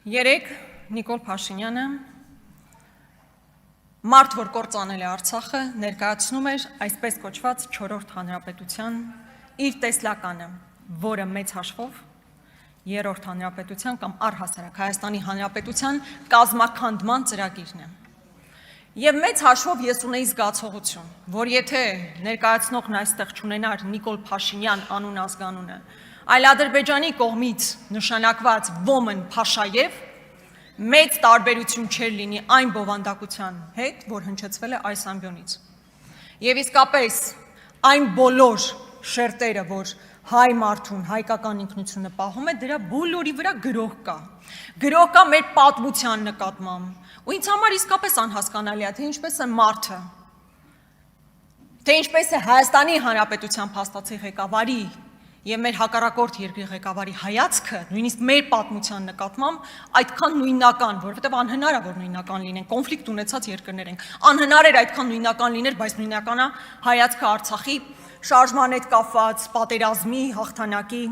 Երեկ Նիկոլ Փաշինյանը մարդ, որ կործանել է Արցախը, ներկայացնում էր այսպես կոչված 4-րդ հանրապետության իր տեսլականը, որը մեծ հաշվով 3-րդ հանրապետության կամ առհասարակ Հայաստանի Հանրապետության կազմաքանդման ծրագիրն է։ Եվ մեծ հաշվով ես ունեի զգացողություն, որ եթե ներկայացնողն այստեղ չունենար Նիկոլ Փաշինյան անուն ազգանունը, այլ Ադրբեջանի կողմից նշանակված Ոմն Փաշաև, մեծ տարբերություն չէր լինի այն բովանդակության հետ, որ հնչեցվել է այս ամբիոնից։ Եվ իսկապես այն բոլոր շերտերը, որ հայ մարդուն, հայկական ինքնությունը պահում է, դրա բոլորի վրա գրող կա։ Գրող կա մեր պատմության նկատմամբ։ Ու ինձ համար իսկապես անհասկանալի է, թե ինչպես է մարդը, թե ինչպես է Հայաստանի Հանրապետության փաստացի ղեկավարի եւ մեր հակառակորդ երկրի ղեկավարի հայացքը, նույնիսկ մեր պատմության նկատմամբ այդքան նույնական, որովհետեւ անհնար է որ նույնական լինեն, կոնֆլիկտ ունեցած երկրներ ենք։ Անհնար էր այդքան նույնական լիներ, բայց նույնական է հայացքը Արցախի շարժման հետ կապված, պատերազմի, հաղթանակի։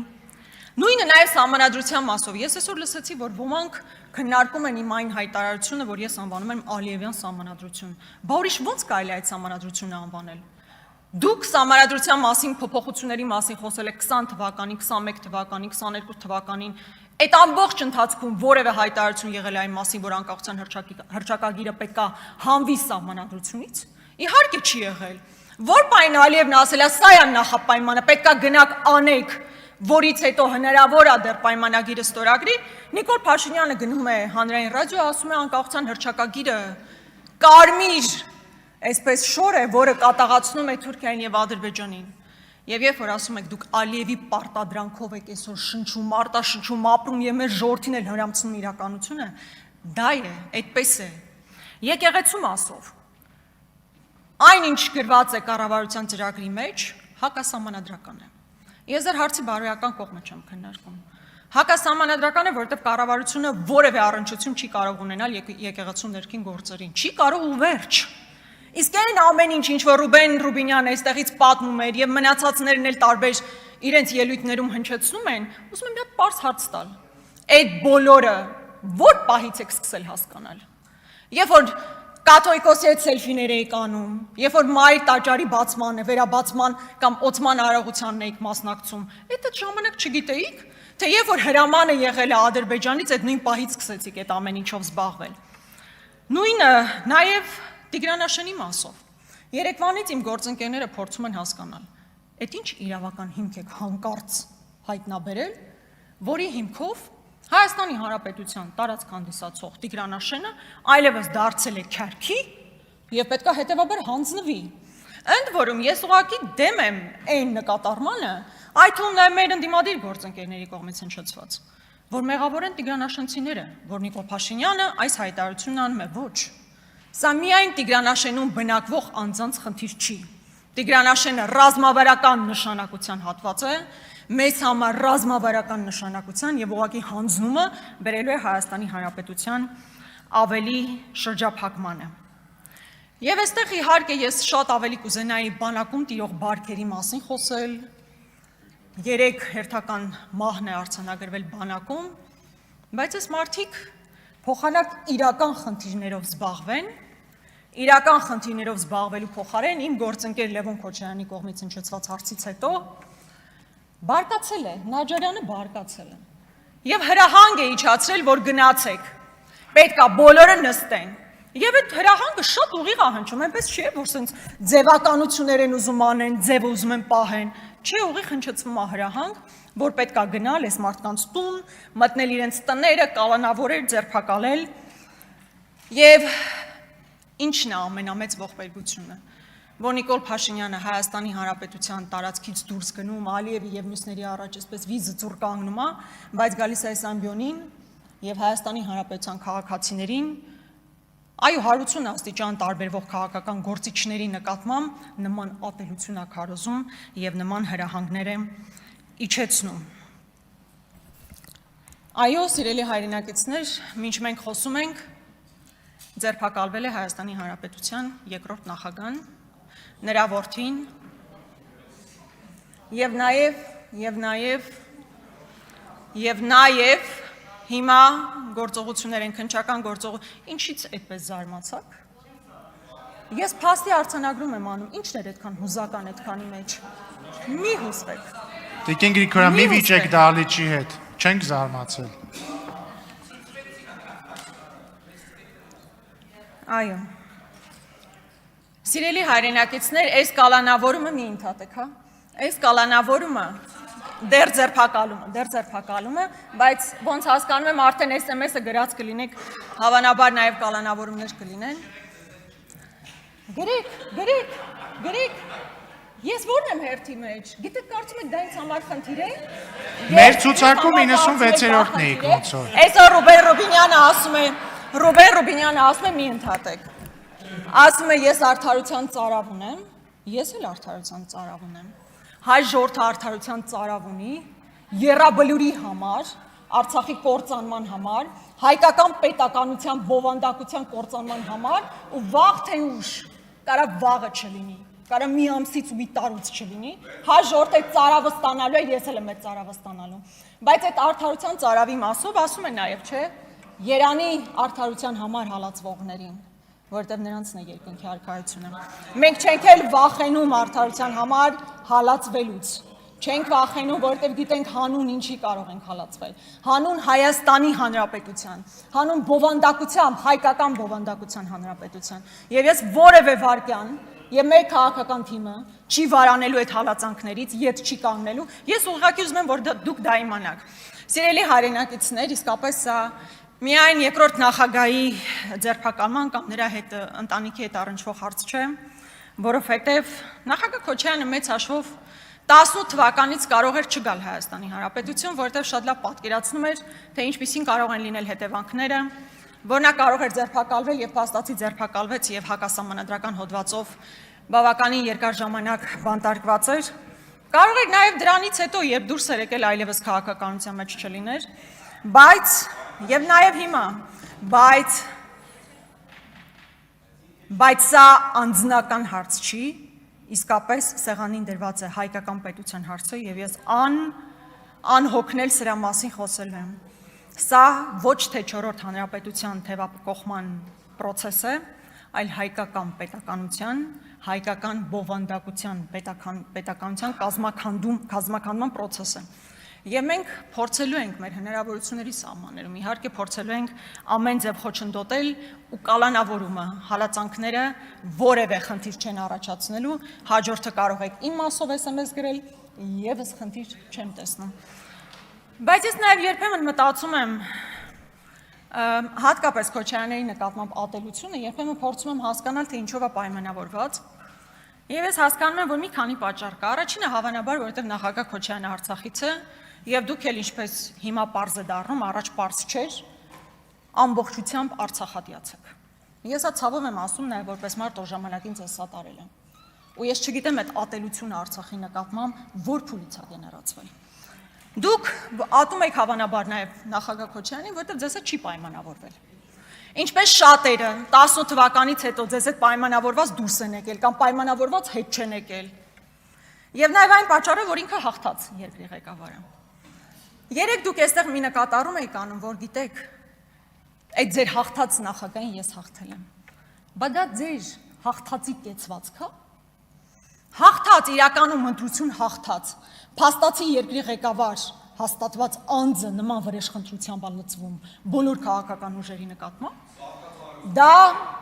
Նույնը նաեւ սահմանադրության մասով։ Ես այսօր լսեցի, որ ոմանք քննարկում են իմ այն հայտարարությունը, որ ես անվանում եմ Ալիևյան սահմանադրություն։ Բա ուրիշ ո՞նց կարելի է այդ սահմանադրությունը անվանել։ Դուք սահմանադրության մասին փոփոխությունների մասին խոսել եք 20 թվականին, 21 թվականին, 22 թվականին, այդ ամբողջ ընթացքում որևէ հայտարարություն եղել է այն մասին, որ անկախության հռչակագիրը պետք է հանվի սահմանադրությունից։ Իհարկե չի եղել։ Որ պայն Ալիևն ասել է, սա է նախապայմանը, պետք է գնաք անեք, որից հետո հնարավոր է դեռ պայմանագիրը ստորագրի, Նիկոլ Փաշինյանը գնում է հանրային ռադիո, ասում է անկախության հռչակագիրը կարմիր այսպես շոր է, որը կատաղացնում է Թուրքիային եւ Ադրբեջանին։ Եվ երբ որ ասում եք դուք Ալիևի պարտադրանքով եք այսօր շնչում, արտաշնչում ապրում եւ մեր ժողովրդին էլ հրամցնում իրականությունը, դա է, այդպես է։ Եկեղեցու մասով այնինչ գրված է կառավարության ծրագրի մեջ, հակասահմանադրական է։ Ես դեռ հարցի բարոյական կողմը չեմ քննարկում։ Հակասահմանադրական է, որովհետեւ կառավարությունը որևէ առնչություն չի կարող ունենալ եկեղեցու ներքին գործերին, չի կարող ու վերջ։ Իսկ այն ամեն ինչ որ Ռուբեն Ռուբինյանը այստեղից պատմում էր եւ մնացածներն էլ տարբեր իրենց ելույթներում հնչեցնում են, ուզում եմ մի հատ պարզ հարց տալ։ Այդ բոլորը որ պահից եք սկսել հասկանալ։ Երբ որ կաթողիկոսի հետ սելֆիներ եք անում, երբ որ մայր տաճարի բացման, վերաբացման կամ օծման արարողությանն եք մասնակցում, այդ ժամանակ չգիտեիք, թե երբ որ հրամանը եղել է Ադրբեջանից, այդ նույն պահից սկսեցիք այդ ամեն ինչով զբաղվել։ Նույնը նաեւ Տիգրան մասով։ Երեկվանից իմ գործընկերները փորձում են հասկանալ, այդ ինչ իրավական հիմք եք հանկարծ հայտնաբերել, որի հիմքով Հայաստանի Հանրապետության տարածք հանդիսացող Տիգրան այլևս դարձել է քյարքի եւ պետք է հետեւաբար հանձնվի։ Ընդ որում ես ուղղակի դեմ եմ այն նկատառմանը, այդ թվում նաեւ մեր ընդդիմադիր գործընկերների կողմից հնչեցված, որ մեղավոր են տիգրանաշենցիները, որ Նիկոլ Փաշինյանը այս հայտարարությունն անում է ոչ։ Սա միայն Տիգրանաշենում բնակվող անձանց խնդիր չի։ Տիգրանաշենը ռազմավարական նշանակության հատված է, մեզ համար ռազմավարական նշանակության եւ ուղղակի հանձնումը բերելու է Հայաստանի Հանրապետության ավելի շրջափակմանը։ Եվ այստեղ իհարկե ես շատ ավելի կուզենայի բանակում տիրող բարքերի մասին խոսել։ Երեք հերթական մահն է արձանագրվել բանակում, բայց այս մարդիկ փոխանակ իրական խնդիրներով զբաղվեն, իրական խնդիրներով զբաղվելու փոխարեն իմ գործընկեր Լևոն Քոչարյանի կողմից հնչեցված հարցից հետո բարկացել է, Նաջարյանը բարկացել է եւ հրահանգ է իջացրել, որ գնացեք, պետք է բոլորը նստեն։ Եվ այդ հրահանգը շատ ուղիղ է հնչում, այնպես չէ, որ սենց ձևականություններ են ուզում անեն, ձևը ուզում են պահեն, չէ, ուղիղ հնչեցվում է հրահանգ, որ պետք է գնալ այս մարդկանց տուն, մտնել իրենց տները, կալանավորել, ձերբակալել։ Եվ ինչն է ամենամեծ ողբերգությունը, որ Նիկոլ Փաշինյանը Հայաստանի Հանրապետության տարածքից դուրս գնում, Ալիևի եւ մյուսների առաջ այսպես վիզը ծուռ կանգնում է, բայց գալիս է այս ամբիոնին եւ Հայաստանի Հանրապետության քաղաքացիներին, այո, հարություն աստիճան տարբերվող քաղաքական գործիչների նկատմամբ նման ատելություն է քարոզում եւ նման հրահանգներ է իջեցնում։ Այո, սիրելի հայրենակիցներ, մինչ մենք խոսում ենք, ձերբակալվել է Հայաստանի Հանրապետության երկրորդ նախագահան, նրա որդին եւ նաեւ հիմա գործողություններ են, քննչական գործողություն, ինչից այդպես զարմացաք։ Ես փաստի արձանագրում եմ անում, ինչն էր այդքան հուզական այդքանի մեջ։ Մի հուզվեք։ Տիկին Գրիգորյան, մի վիճեք դահլիճի հետ, չենք զարմացել։ Այո։ Սիրելի հայրենակիցներ, այս կալանավորումը մի ընդհատեք, հա։ Այս կալանավորումը դեռ ձերբակալում է, բայց ոնց հասկանում եմ արդեն SMS-ը գրած կլինեք, հավանաբար նաև կալանավորումներ կլինեն։ Գրիկ, ես որն եմ հերթի մեջ, գիտեք կարծում եք դա ինձ համար խնդիր է։ Մեր ցուցակում 96-րդն էիք ոնց որ։ Այսօր Ռուբեն Ռուբինյանը ասում է մի ընդհատեք։ Ասում է ես արդարության ծարավ ունեմ, ես էլ արդարության ծարավ ունեմ։ Հայ ժողովուրդը արդարության ծարավ ունի, եռաբլուրի համար, Արցախի կործանման համար, հայկական պետականության բովանդակության կործանման համար ու վաղ թե ուշ, կարա վաղը չլինի, կարա մի ամսից ու մի տարուց չլինի, հայ ժողովուրդը այդ ծարավը ստանալու է, ես էլ եմ այդ ծարավը ստանալու։ Բայց այդ արդարության ծարավի մասով ասում է նաև, չէ, Երանի արդարության համար հալածվողներին, որտեղ նրանցն է երկնքի արքայությունը։ Մենք չենք էլ վախենում արդարության համար հալածվելուց։ Չենք վախենում, որտեղ գիտենք հանուն ինչի կարող ենք հալածվել։ Հանուն Հայաստանի Հանրապետության, հանուն բովանդակության, հայկական բովանդակության հանրապետության։ Եվ ես որևէ վարքյան եւ մեր քաղաքական թիմը չի վարանելու այդ հալածանքներից, ետ չի կանգնելու։ Ես ուղղակի ուզում եմ, որ դուք դա իմանաք։ Սիրելի հայրենակիցներ, իսկապես սա միայն երկրորդ նախագահի ձերբակալման կամ նրա հետ ընտանիքի հետ առնչվող հարց չէ, որովհետև նախագահ Քոչարյանը մեծ հաշվով 18 թվականից կարող էր չգալ Հայաստանի Հանրապետություն, որովհետև շատ լավ պատկերացնում էր, թե ինչպիսին կարող են լինել հետևանքները, որ նա կարող էր ձերբակալվել եւ փաստացի ձերբակալվեց եւ հակասահմանադրական հոդվածով բավականին երկար ժամանակ բանտարկված էր։ Կարող էր նաեւ դրանից հետո, երբ դուրս էր եկել, այլևս քաղաքականության մեջ չլիներ, բայց եւ նաեւ հիմա, բայց սա անձնական հարց չի, իսկապես սեղանին դրված է հայկական պետության հարցը եւ ես անհոգնել սրա մասին խոսելու եմ։ Սա ոչ թե 4-րդ հանրապետության թևակողման process է, այլ հայկական պետականության, հայկական բովանդակության պետականության կազմաքանդման process է։ Եվ մենք փորձելու ենք մեր հնարավորությունների սահմաններում, իհարկե փորձելու ենք ամեն ձև խոչընդոտել ու կալանավորումը, հալածանքները որևէ խնդիր չեն առաջացնելու, հաջորդը կարող եք իմ մասով SMS գրել, եւս խնդիր չեմ տեսնում։ Բայց ես նաեւ երբեմն մտածում եմ, հատկապես Քոչարյանների նկատմամբ ատելությունը, երբեմն փորձում եմ հասկանալ, թե ինչով է պայմանավորված։ Եվ ես հասկանում եմ, որ մի քանի պատճառ կա։ Առաջինը հավանաբար, որովհետև նախագահ Քոչարյանը Արցախից է, եւ դուք էլ ինչպես հիմա պարզ է դառնում, առաջ պարզ չէր, ամբողջությամբ Արցախատյաց եք։ Ես սա ցավով եմ ասում նաեւ որպես մարդ, ով ժամանակին ձեզ սատարել եմ։ Ու ես չգիտեմ այդ ատելությունը Արցախի նկատմամբ որ փուլից է գեներացվել։ Դուք ատում եք հավանաբար նաեւ նախագահ Քոչարյանին, որովհետև ձեզ հետ չի պայմանավորվել։ Ինչպես շատերը 18 թվականից հետո ձեզ հետ պայմանավորված դուրս են եկել կամ պայմանավորված հետ չեն եկել։ Եվ նաեւ այն պատճառը, որ ինքը հաղթած երկրի ղեկավարը։ Երեք դուք այստեղ մի նկատառում եք անում, որ գիտեք, այդ ձեր հաղթած նախագահին ես հաղթել եմ։ Բայց դա ձեր հաղթածի կեցվածքա։ Հաղթած իրականում ընտրություն հաղթած, փաստացի երկրի ղեկավար հաստատված անձը նման վրեժխնդրությամբ լծվում բոլոր քաղաքական ուժերի նկատմամբ։ Դա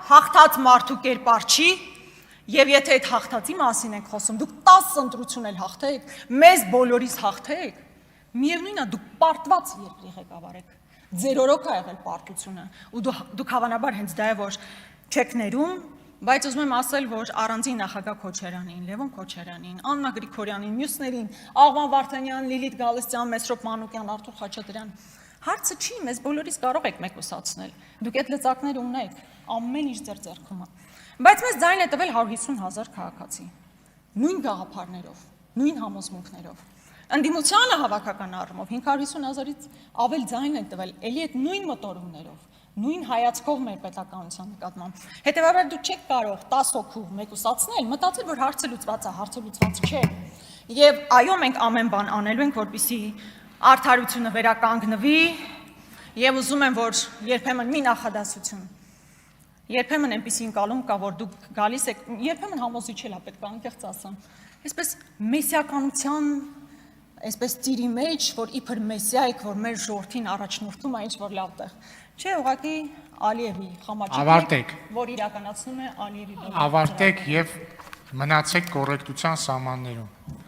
հաղթած մարդու կերպար չի, եւ եթե այդ հաղթածի մասին եք խոսում, դուք 10 ընտրություն էլ հաղթեք, մեզ բոլորիս հաղթեք, միևնույնն է դուք պարտված երկրի ղեկավար եք։ Ձեր օրոք է եղել պարտությունը, ու դուք հավանաբար հենց դա է որ չեք ներում, բայց ուզում եմ ասել, որ առանձին նախագահ Քոչարյանին, Լևոն Քոչարյանին, Աննա Գրիգորյանին, մյուսներին, Աղվան Վարդանյան, Լիլիթ Գալստյան, Մեսրոպ Մանուկյան, Արթուր Խաչատրյան, հարցը չի, մեզ բոլորիս կարող եք մեկուսացնել։ Դուք այդ լծակները ունեք, ամեն ինչ ձեր ձեռքում է։ Բայց մեզ ձայն է տվել 150,000 քաղաքացի, նույն գաղափարներով, նույն համոզմունքներով։ Ընդդիմությանը հավաքական առումով 550,000-ից ավել ձայն է տվել, էլի այդ նույն մոտորումներով, նույն հայացքով մեր պետականության նկատմամբ։ Հետևաբար դուք չեք կարող 10 հոգու մեկուսացնել, մտածել, որ հարցը լուծված է, հարցը լուծված չէ։ Եվ այո, մենք ամեն բան անելու ենք, որպեսզի արդարությունը վերականգնվի Եվ ուզում եմ, որ երբեմն մի նախադասություն, երբեմն այնպիսի ընկալում կա, որ դուք գալիս եք, երբեմն համոզիչել է պետք է անկեղծ ասեմ, այսպես մեսիականության, այսպես ծիրի մեջ, որ իբր մեսիա եք, որ մեր ժողովրդին առաջնորդում է ինչ-որ լավ տեղ։ Չէ, ուղղակի Ալիևի խմաճիկն, որ իրականացնում է Ալիևի։ Ավարտեք եւ մնացեք կոռեկտության սահմաններում։